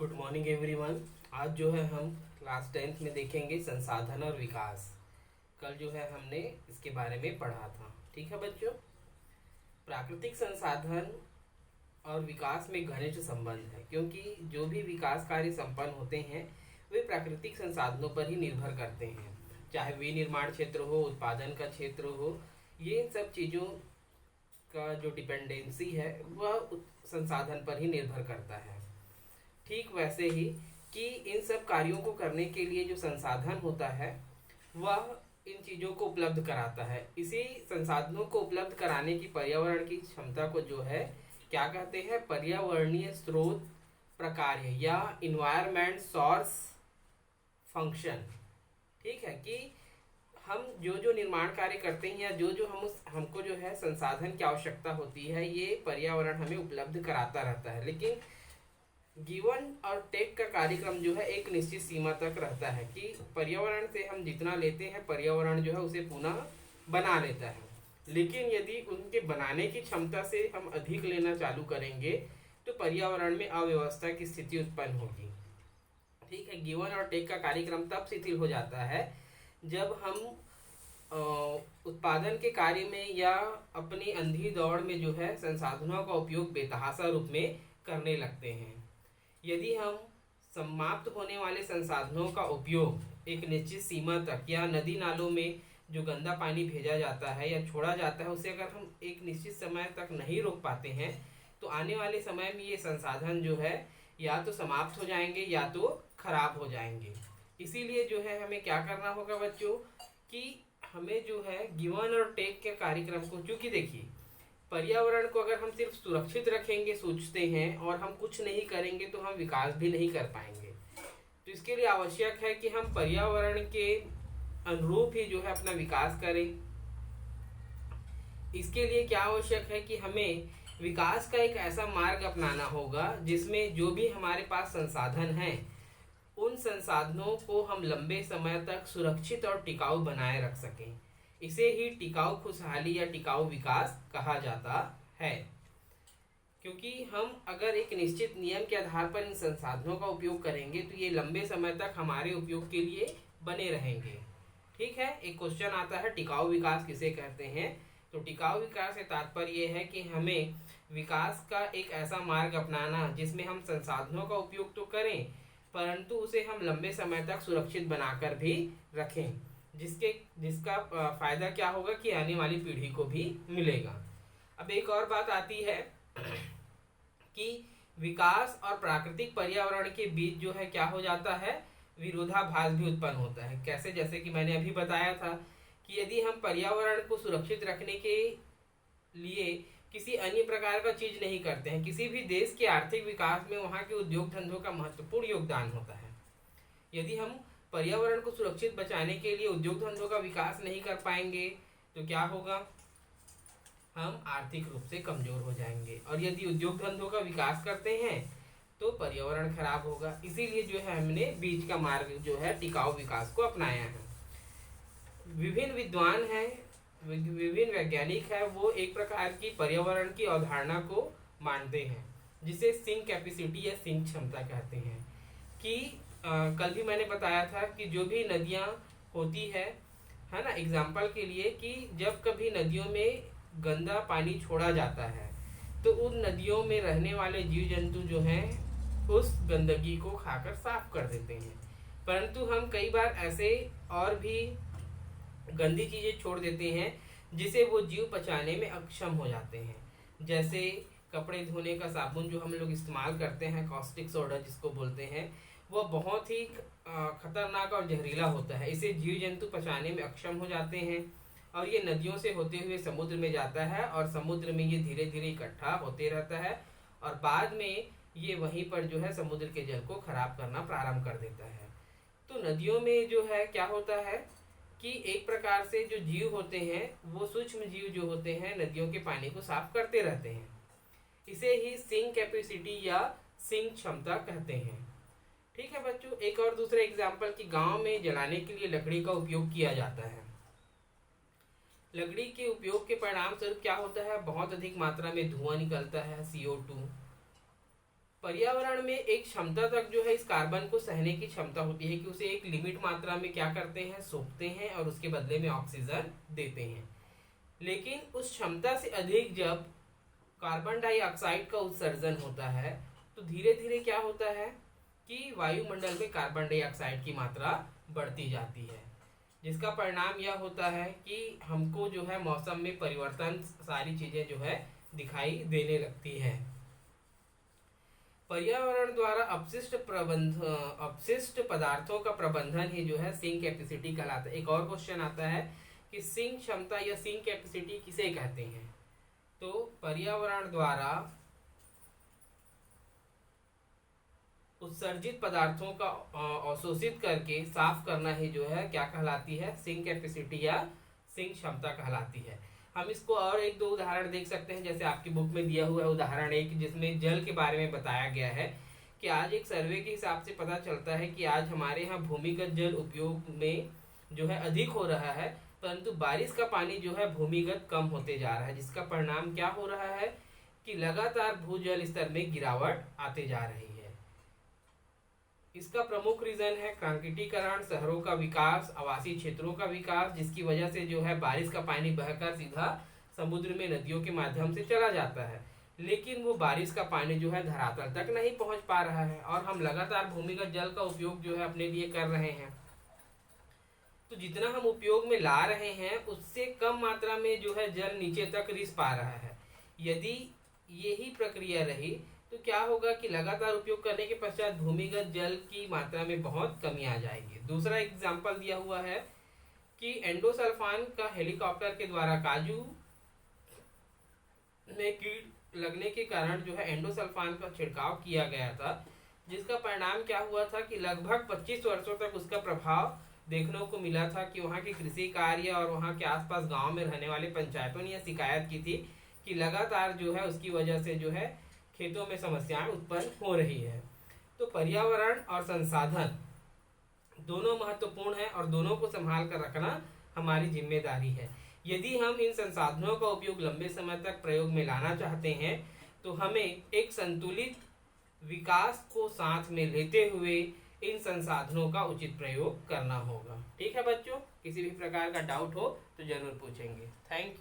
Good morning everyone. आज जो है हम क्लास 10th में देखेंगे संसाधन और विकास। कल जो है हमने इसके बारे में पढ़ा था। ठीक है बच्चों, प्राकृतिक संसाधन और विकास में घनिष्ठ संबंध है, क्योंकि जो भी विकास कार्य संपन्न होते हैं वे प्राकृतिक संसाधनों पर ही निर्भर करते हैं। चाहे विनिर्माण क्षेत्र हो, उत्पादन का क्षेत्र हो, ये सब चीज़ों का जो डिपेंडेंसी है वह संसाधन पर ही निर्भर करता है। ठीक वैसे ही कि इन सब कार्यों को करने के लिए जो संसाधन होता है वह इन चीज़ों को उपलब्ध कराता है। इसी संसाधनों को उपलब्ध कराने की पर्यावरण की क्षमता को जो है क्या कहते हैं, पर्यावरणीय स्रोत प्रकार्य या इन्वायरमेंट सोर्स फंक्शन। ठीक है कि हम जो जो निर्माण कार्य करते हैं या जो जो हमको जो है संसाधन की आवश्यकता होती है, ये पर्यावरण हमें उपलब्ध कराता रहता है। लेकिन गिवन और टेक का कार्यक्रम जो है एक निश्चित सीमा तक रहता है कि पर्यावरण से हम जितना लेते हैं पर्यावरण जो है उसे पुनः बना लेता है। लेकिन यदि उनके बनाने की क्षमता से हम अधिक लेना चालू करेंगे तो पर्यावरण में अव्यवस्था की स्थिति उत्पन्न होगी। ठीक है, गिवन और टेक का कार्यक्रम तब शिथिल हो जाता है जब हम उत्पादन के कार्य में या अपनी अंधी दौड़ में जो है संसाधनों का उपयोग बेतहाशा रूप में करने लगते हैं। यदि हम समाप्त होने वाले संसाधनों का उपयोग एक निश्चित सीमा तक या नदी नालों में जो गंदा पानी भेजा जाता है या छोड़ा जाता है उसे अगर हम एक निश्चित समय तक नहीं रोक पाते हैं तो आने वाले समय में ये संसाधन जो है या तो समाप्त हो जाएंगे या तो खराब हो जाएंगे। इसीलिए जो है हमें क्या करना होगा बच्चों कि हमें जो है गिवन और टेक के कार्यक्रम को, क्योंकि देखिए पर्यावरण को अगर हम सिर्फ सुरक्षित रखेंगे सोचते हैं और हम कुछ नहीं करेंगे तो हम विकास भी नहीं कर पाएंगे। तो इसके लिए आवश्यक है कि हम पर्यावरण के अनुरूप ही जो है अपना विकास करें। इसके लिए क्या आवश्यक है कि हमें विकास का एक ऐसा मार्ग अपनाना होगा जिसमें जो भी हमारे पास संसाधन हैं उन संसाधनों को हम लंबे समय तक सुरक्षित और टिकाऊ बनाए रख सकें। इसे ही टिकाऊ खुशहाली या टिकाऊ विकास कहा जाता है, क्योंकि हम अगर एक निश्चित नियम के आधार पर इन संसाधनों का उपयोग करेंगे तो ये लंबे समय तक हमारे उपयोग के लिए बने रहेंगे। ठीक है, एक क्वेश्चन आता है टिकाऊ विकास किसे कहते हैं। तो टिकाऊ विकास से तात्पर्य यह है कि हमें विकास का एक ऐसा मार्ग अपनाना जिसमें हम संसाधनों का उपयोग तो करें परंतु उसे हम लंबे समय तक सुरक्षित बनाकर भी रखें, जिसका फायदा क्या होगा कि आने वाली पीढ़ी को भी मिलेगा। अब एक और बात आती है कि विकास और प्राकृतिक पर्यावरण के बीच जो है क्या हो जाता है, विरोधाभास भी उत्पन्न होता है। कैसे? जैसे कि मैंने अभी बताया था कि यदि हम पर्यावरण को सुरक्षित रखने के लिए किसी अन्य प्रकार का चीज नहीं करते हैं, किसी भी देश के आर्थिक विकास में वहाँ के उद्योग धंधों का महत्वपूर्ण योगदान होता है। यदि हम पर्यावरण को सुरक्षित बचाने के लिए उद्योग धंधों का विकास नहीं कर पाएंगे तो क्या होगा, हम आर्थिक रूप से कमजोर हो जाएंगे। और यदि उद्योग धंधों का विकास करते हैं तो पर्यावरण खराब होगा। इसीलिए जो है हमने बीच का मार्ग जो है टिकाऊ विकास को अपनाया है। विभिन्न विद्वान हैं, विभिन्न वैज्ञानिक है, वो एक प्रकार की पर्यावरण की अवधारणा को मानते हैं जिसे सिंक कैपेसिटी या सिंक क्षमता कहते हैं। कि कल भी मैंने बताया था कि जो भी नदियाँ होती है ना, एग्जाम्पल के लिए कि जब कभी नदियों में गंदा पानी छोड़ा जाता है तो उन नदियों में रहने वाले जीव जंतु जो हैं उस गंदगी को खाकर साफ कर देते हैं। परंतु हम कई बार ऐसे और भी गंदी चीजें छोड़ देते हैं जिसे वो जीव पचाने में अक्षम हो जाते हैं। जैसे कपड़े धोने का साबुन जो हम लोग इस्तेमाल करते हैं, कॉस्टिक सोडा जिसको बोलते हैं, वह बहुत ही खतरनाक और जहरीला होता है। इसे जीव जंतु पचाने में अक्षम हो जाते हैं और ये नदियों से होते हुए समुद्र में जाता है और समुद्र में ये धीरे धीरे इकट्ठा होते रहता है और बाद में ये वहीं पर जो है समुद्र के जल को खराब करना प्रारंभ कर देता है। तो नदियों में जो है क्या होता है कि एक प्रकार से जो जीव होते हैं वो सूक्ष्म जीव जो होते हैं नदियों के पानी को साफ करते रहते हैं। इसे ही सिंक कैपेसिटी या सिंक क्षमता कहते हैं। ठीक है बच्चों, एक और दूसरा एग्जाम्पल कि गांव में जलाने के लिए लकड़ी का उपयोग किया जाता है। लकड़ी के उपयोग के परिणाम स्वरूप क्या होता है, बहुत अधिक मात्रा में धुआं निकलता है, CO2। पर्यावरण में एक क्षमता तक जो है इस कार्बन को सहने की क्षमता होती है कि उसे एक लिमिट मात्रा में क्या करते हैं, सोखते हैं और उसके बदले में ऑक्सीजन देते हैं। लेकिन उस क्षमता से अधिक जब कार्बन डाइऑक्साइड का उत्सर्जन होता है तो धीरे धीरे क्या होता है कि वायुमंडल में कार्बन डाइऑक्साइड की मात्रा बढ़ती जाती है, जिसका परिणाम यह होता है कि हमको जो है मौसम में परिवर्तन, सारी चीजें जो है दिखाई देने लगती है। पर्यावरण द्वारा अपशिष्ट पदार्थों का प्रबंधन ही जो है सिंक कैपेसिटी कहलाता है। एक और क्वेश्चन आता है कि सिंक क्षमता या सिंक कैपेसिटी किसे कहते हैं? तो पर्यावरण द्वारा उत्सर्जित पदार्थों का अवशोषित करके साफ करना ही जो है क्या कहलाती है, सिंक कैपेसिटी या सिंक क्षमता कहलाती है। हम इसको और एक दो उदाहरण देख सकते हैं, जैसे आपकी बुक में दिया हुआ है उदाहरण एक, जिसमें जल के बारे में बताया गया है कि आज एक सर्वे के हिसाब से पता चलता है कि आज हमारे यहाँ भूमिगत जल उपयोग में जो है अधिक हो रहा है, परंतु बारिश का पानी जो है भूमिगत कम होते जा रहा है, जिसका परिणाम क्या हो रहा है कि लगातार भूजल स्तर में गिरावट आते जा रही है। इसका प्रमुख रीजन है कंक्रीटीकरण, शहरों का विकास, आवासीय क्षेत्रों का विकास, जिसकी वजह से जो है बारिश का पानी बहकर सीधा समुद्र में नदियों के माध्यम से चला जाता है, लेकिन वो बारिश का पानी जो है धरातल तक नहीं पहुंच पा रहा है और हम लगातार भूमिगत जल का उपयोग जो है अपने लिए कर रहे हैं। तो जितना हम उपयोग में ला रहे हैं उससे कम मात्रा में जो है जल नीचे तक रिस पा रहा है। यदि यही प्रक्रिया रही तो क्या होगा कि लगातार उपयोग करने के पश्चात भूमिगत जल की मात्रा में बहुत कमी आ जाएगी। दूसरा एग्जाम्पल दिया हुआ है कि एंडोसल्फान का हेलीकॉप्टर के द्वारा काजू में कीट लगने के कारण जो है एंडोसल्फान का छिड़काव किया गया था, जिसका परिणाम क्या हुआ था कि लगभग 25 वर्षों तक उसका प्रभाव देखने को मिला था कि वहाँ के कृषि कार्य और वहाँ के आसपास गांव में रहने वाले पंचायतों ने यह शिकायत की थी कि लगातार जो है उसकी वजह से जो है खेतों में समस्याएं उत्पन्न हो रही है। तो पर्यावरण और संसाधन दोनों महत्वपूर्ण है और दोनों को संभाल कर रखना हमारी जिम्मेदारी है। यदि हम इन संसाधनों का उपयोग लंबे समय तक प्रयोग में लाना चाहते हैं तो हमें एक संतुलित विकास को साथ में लेते हुए इन संसाधनों का उचित प्रयोग करना होगा। ठीक है बच्चों, किसी भी प्रकार का डाउट हो तो जरूर पूछेंगे। Thank you.